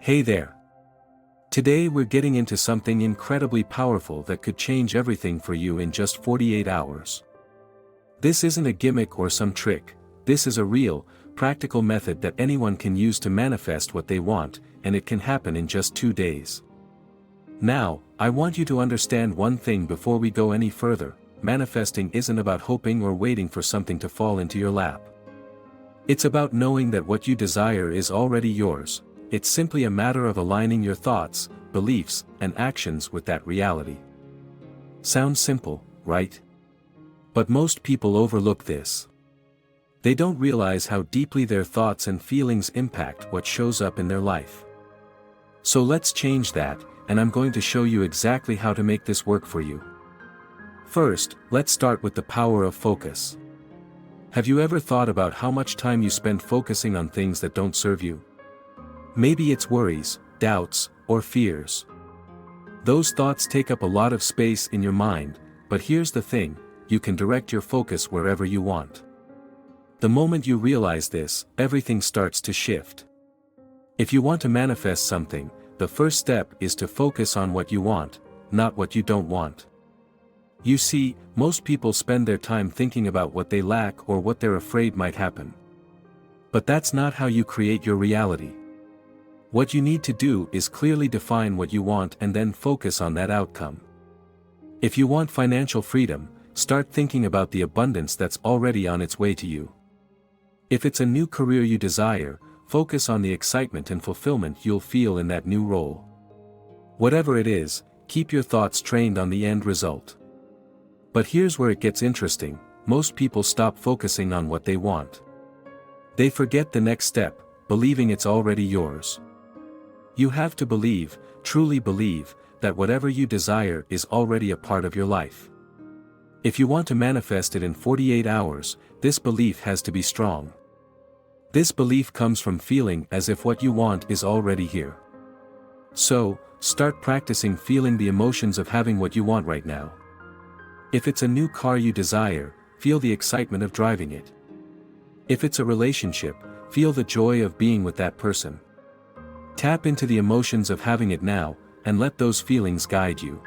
Hey there. Today we're getting into something incredibly powerful that could change everything for you in just 48 hours. This isn't a gimmick or some trick, this is a real, practical method that anyone can use to manifest what they want, and it can happen in just 2 days. Now, I want you to understand one thing before we go any further: manifesting isn't about hoping or waiting for something to fall into your lap. It's about knowing that what you desire is already yours. It's simply a matter of aligning your thoughts, beliefs, and actions with that reality. Sounds simple, right? But most people overlook this. They don't realize how deeply their thoughts and feelings impact what shows up in their life. So let's change that, and I'm going to show you exactly how to make this work for you. First, let's start with the power of focus. Have you ever thought about how much time you spend focusing on things that don't serve you? Maybe it's worries, doubts, or fears. Those thoughts take up a lot of space in your mind, but here's the thing: you can direct your focus wherever you want. The moment you realize this, everything starts to shift. If you want to manifest something, the first step is to focus on what you want, not what you don't want. You see, most people spend their time thinking about what they lack or what they're afraid might happen. But that's not how you create your reality. What you need to do is clearly define what you want and then focus on that outcome. If you want financial freedom, start thinking about the abundance that's already on its way to you. If it's a new career you desire, focus on the excitement and fulfillment you'll feel in that new role. Whatever it is, keep your thoughts trained on the end result. But here's where it gets interesting: most people stop focusing on what they want. They forget the next step: believing it's already yours. You have to believe, truly believe, that whatever you desire is already a part of your life. If you want to manifest it in 48 hours, this belief has to be strong. This belief comes from feeling as if what you want is already here. So, start practicing feeling the emotions of having what you want right now. If it's a new car you desire, feel the excitement of driving it. If it's a relationship, feel the joy of being with that person. Tap into the emotions of having it now, and let those feelings guide you.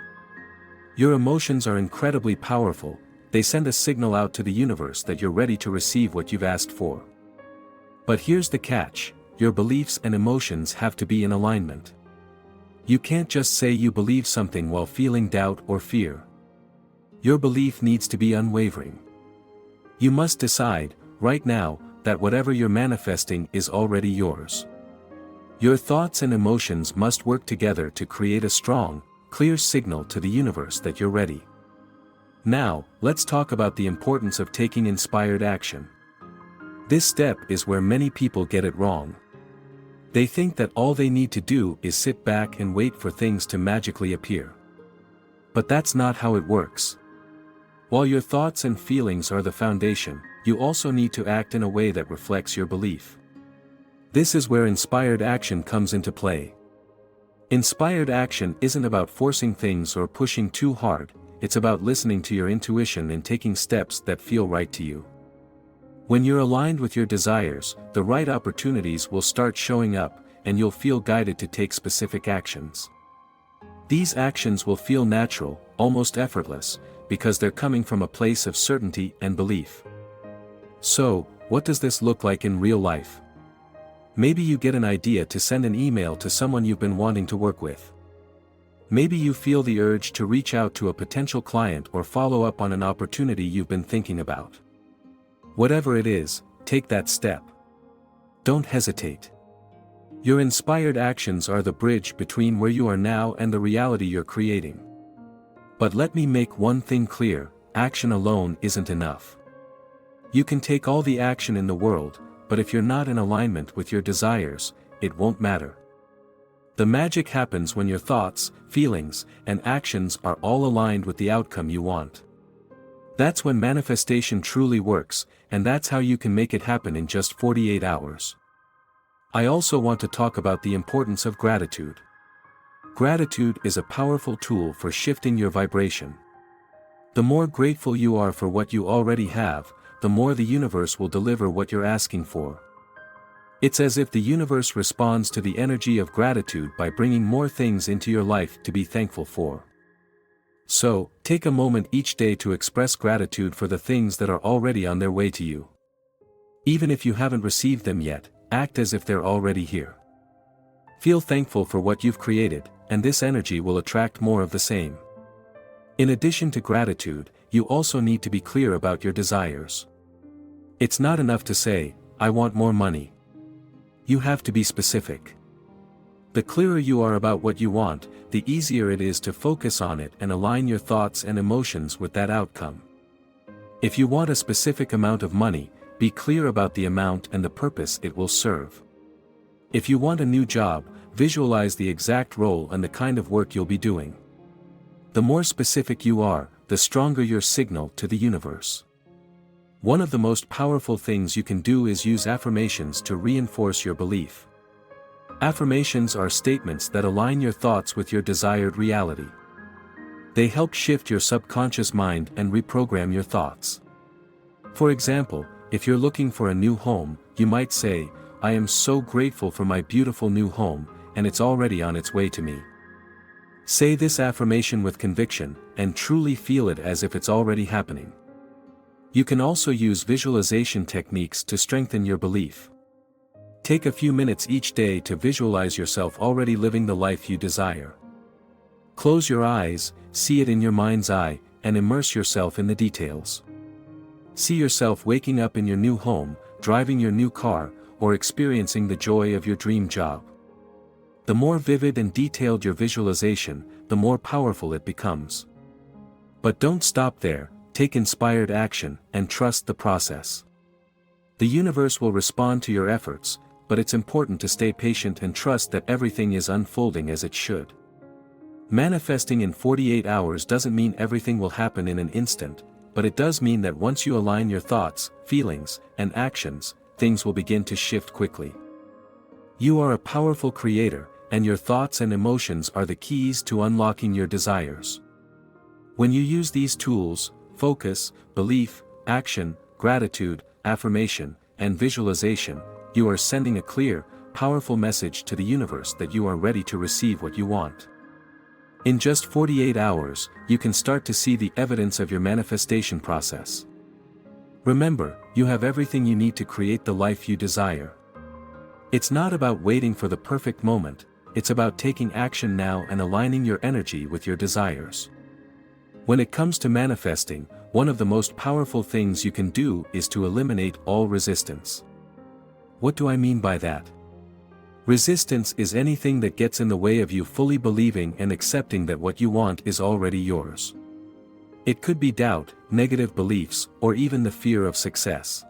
Your emotions are incredibly powerful. They send a signal out to the universe that you're ready to receive what you've asked for. But here's the catch: your beliefs and emotions have to be in alignment. You can't just say you believe something while feeling doubt or fear. Your belief needs to be unwavering. You must decide, right now, that whatever you're manifesting is already yours. Your thoughts and emotions must work together to create a strong, clear signal to the universe that you're ready. Now, let's talk about the importance of taking inspired action. This step is where many people get it wrong. They think that all they need to do is sit back and wait for things to magically appear. But that's not how it works. While your thoughts and feelings are the foundation, you also need to act in a way that reflects your belief. This is where inspired action comes into play. Inspired action isn't about forcing things or pushing too hard, it's about listening to your intuition and taking steps that feel right to you. When you're aligned with your desires, the right opportunities will start showing up, and you'll feel guided to take specific actions. These actions will feel natural, almost effortless, because they're coming from a place of certainty and belief. So, what does this look like in real life? Maybe you get an idea to send an email to someone you've been wanting to work with. Maybe you feel the urge to reach out to a potential client or follow up on an opportunity you've been thinking about. Whatever it is, take that step. Don't hesitate. Your inspired actions are the bridge between where you are now and the reality you're creating. But let me make one thing clear: action alone isn't enough. You can take all the action in the world, but if you're not in alignment with your desires, it won't matter. The magic happens when your thoughts, feelings, and actions are all aligned with the outcome you want. That's when manifestation truly works, and that's how you can make it happen in just 48 hours. I also want to talk about the importance of gratitude. Gratitude is a powerful tool for shifting your vibration. The more grateful you are for what you already have, the more the universe will deliver what you're asking for. It's as if the universe responds to the energy of gratitude by bringing more things into your life to be thankful for. So, take a moment each day to express gratitude for the things that are already on their way to you. Even if you haven't received them yet, act as if they're already here. Feel thankful for what you've created, and this energy will attract more of the same. In addition to gratitude, you also need to be clear about your desires. It's not enough to say, "I want more money." You have to be specific. The clearer you are about what you want, the easier it is to focus on it and align your thoughts and emotions with that outcome. If you want a specific amount of money, be clear about the amount and the purpose it will serve. If you want a new job, visualize the exact role and the kind of work you'll be doing. The more specific you are, the stronger your signal to the universe. One of the most powerful things you can do is use affirmations to reinforce your belief. Affirmations are statements that align your thoughts with your desired reality. They help shift your subconscious mind and reprogram your thoughts. For example, if you're looking for a new home, you might say, "I am so grateful for my beautiful new home, and it's already on its way to me." Say this affirmation with conviction, and truly feel it as if it's already happening. You can also use visualization techniques to strengthen your belief. Take a few minutes each day to visualize yourself already living the life you desire. Close your eyes, see it in your mind's eye, and immerse yourself in the details. See yourself waking up in your new home, driving your new car, or experiencing the joy of your dream job. The more vivid and detailed your visualization, the more powerful it becomes. But don't stop there, take inspired action, and trust the process. The universe will respond to your efforts, but it's important to stay patient and trust that everything is unfolding as it should. Manifesting in 48 hours doesn't mean everything will happen in an instant, but it does mean that once you align your thoughts, feelings, and actions, things will begin to shift quickly. You are a powerful creator, and your thoughts and emotions are the keys to unlocking your desires. When you use these tools, focus, belief, action, gratitude, affirmation, and visualization, you are sending a clear, powerful message to the universe that you are ready to receive what you want. In just 48 hours, you can start to see the evidence of your manifestation process. Remember, you have everything you need to create the life you desire. It's not about waiting for the perfect moment, it's about taking action now and aligning your energy with your desires. When it comes to manifesting, one of the most powerful things you can do is to eliminate all resistance. What do I mean by that? Resistance is anything that gets in the way of you fully believing and accepting that what you want is already yours. It could be doubt, negative beliefs, or even the fear of success.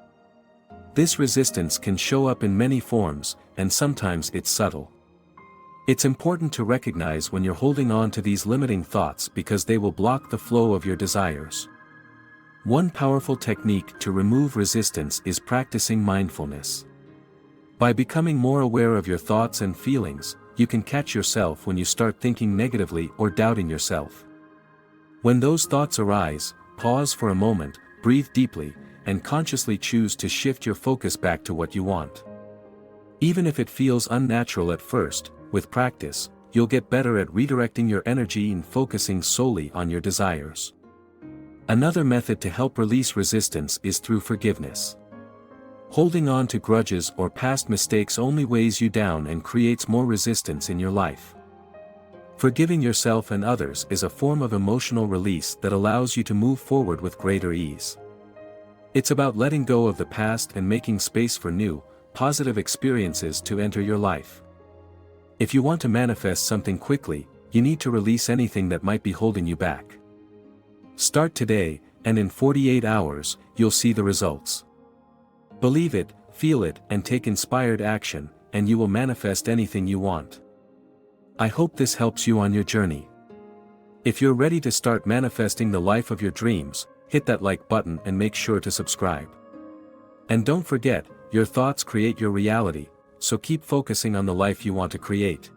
This resistance can show up in many forms, and sometimes it's subtle. It's important to recognize when you're holding on to these limiting thoughts because they will block the flow of your desires. One powerful technique to remove resistance is practicing mindfulness. By becoming more aware of your thoughts and feelings, you can catch yourself when you start thinking negatively or doubting yourself. When those thoughts arise, pause for a moment, breathe deeply, and consciously choose to shift your focus back to what you want. Even if it feels unnatural at first, with practice, you'll get better at redirecting your energy and focusing solely on your desires. Another method to help release resistance is through forgiveness. Holding on to grudges or past mistakes only weighs you down and creates more resistance in your life. Forgiving yourself and others is a form of emotional release that allows you to move forward with greater ease. It's about letting go of the past and making space for new, positive experiences to enter your life. If you want to manifest something quickly, you need to release anything that might be holding you back. Start today, and in 48 hours, you'll see the results. Believe it, feel it, and take inspired action, and you will manifest anything you want. I hope this helps you on your journey. If you're ready to start manifesting the life of your dreams, hit that like button and make sure to subscribe. And don't forget, your thoughts create your reality, so keep focusing on the life you want to create.